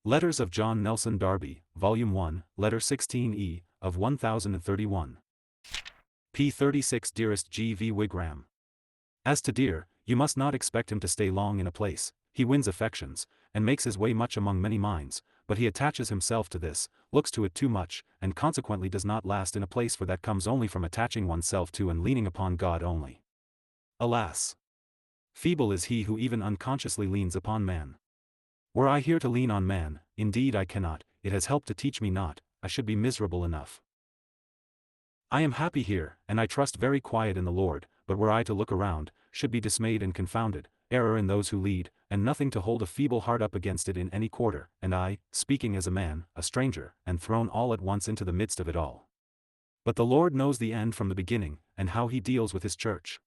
Letters of John Nelson Darby, Volume 1, Letter 16E, of 1031. p. 36. Dearest G. V. Wigram. As to Dear, you must not expect him to stay long in a place. He wins affections, and makes his way much among many minds, but he attaches himself to this, looks to it too much, and consequently does not last in a place, for that comes only from attaching oneself to and leaning upon God only. Alas! Feeble is he who even unconsciously leans upon man. Were I here to lean on man, indeed I cannot, it has helped to teach me not, I should be miserable enough. I am happy here, and I trust very quiet in the Lord, but were I to look around, should be dismayed and confounded, error in those who lead, and nothing to hold a feeble heart up against it in any quarter, and I, speaking as a man, a stranger, and thrown all at once into the midst of it all. But the Lord knows the end from the beginning, and how he deals with his church.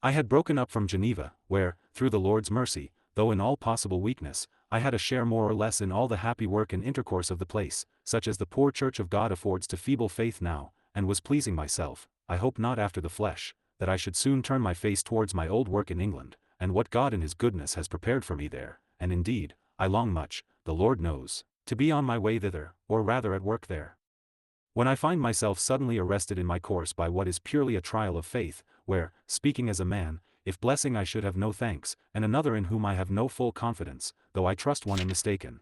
I had broken up from Geneva, where, through the Lord's mercy, though in all possible weakness, I had a share more or less in all the happy work and intercourse of the place, such as the poor Church of God affords to feeble faith now, and was pleasing myself, I hope not after the flesh, that I should soon turn my face towards my old work in England, and what God in his goodness has prepared for me there, and indeed, I long much, the Lord knows, to be on my way thither, or rather at work there. When I find myself suddenly arrested in my course by what is purely a trial of faith, where, speaking as a man, if blessing I should have no thanks, and another in whom I have no full confidence, though I trust one am mistaken,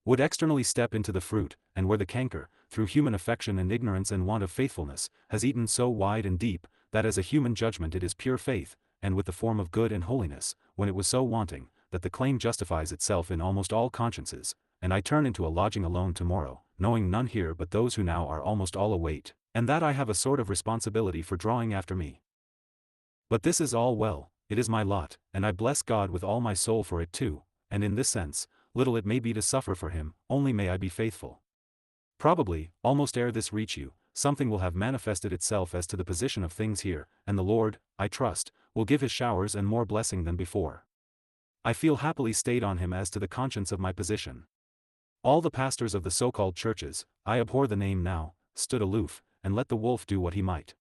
would externally step into the fruit, and where the canker, through human affection and ignorance and want of faithfulness, has eaten so wide and deep, that as a human judgment it is pure faith, and with the form of good and holiness, when it was so wanting, that the claim justifies itself in almost all consciences, and I turn into a lodging alone tomorrow, knowing none here but those who now are almost all await, and that I have a sort of responsibility for drawing after me. But this is all well, it is my lot, and I bless God with all my soul for it too, and in this sense, little it may be to suffer for him, only may I be faithful. Probably, almost ere this reach you, something will have manifested itself as to the position of things here, and the Lord, I trust, will give his showers and more blessing than before. I feel happily stayed on him as to the conscience of my position. All the pastors of the so-called churches, I abhor the name now, stood aloof, and let the wolf do what he might.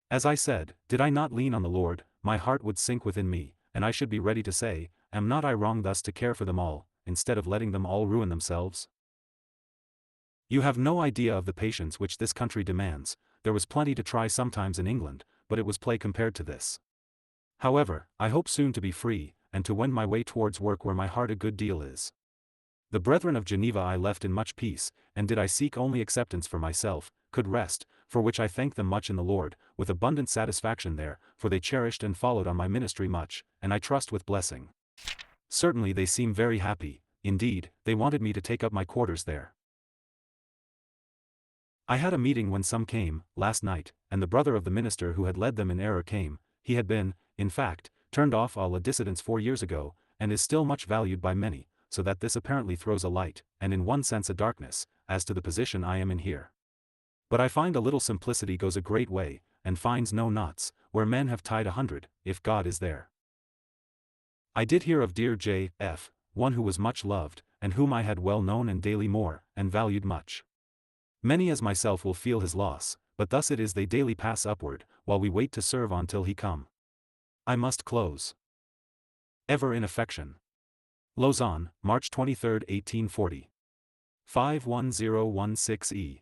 As I said, did I not lean on the Lord, my heart would sink within me, and I should be ready to say, am not I wrong thus to care for them all, instead of letting them all ruin themselves? You have no idea of the patience which this country demands. There was plenty to try sometimes in England, but it was play compared to this. However, I hope soon to be free, and to wend my way towards work where my heart a good deal is. The brethren of Geneva I left in much peace, and did I seek only acceptance for myself, could rest, for which I thank them much in the Lord, with abundant satisfaction there, for they cherished and followed on my ministry much, and I trust with blessing. Certainly they seem very happy, indeed, they wanted me to take up my quarters there. I had a meeting when some came, last night, and the brother of the minister who had led them in error came. He had been, in fact, turned off a la dissidence 4 years ago, and is still much valued by many, so that this apparently throws a light, and in one sense a darkness, as to the position I am in here. But I find a little simplicity goes a great way, and finds no knots, where men have tied 100, if God is there. I did hear of dear J. F., one who was much loved, and whom I had well known and daily more, and valued much. Many as myself will feel his loss, but thus it is they daily pass upward, while we wait to serve on till he come. I must close. Ever in affection. Lausanne, March 23, 1840. 51016E.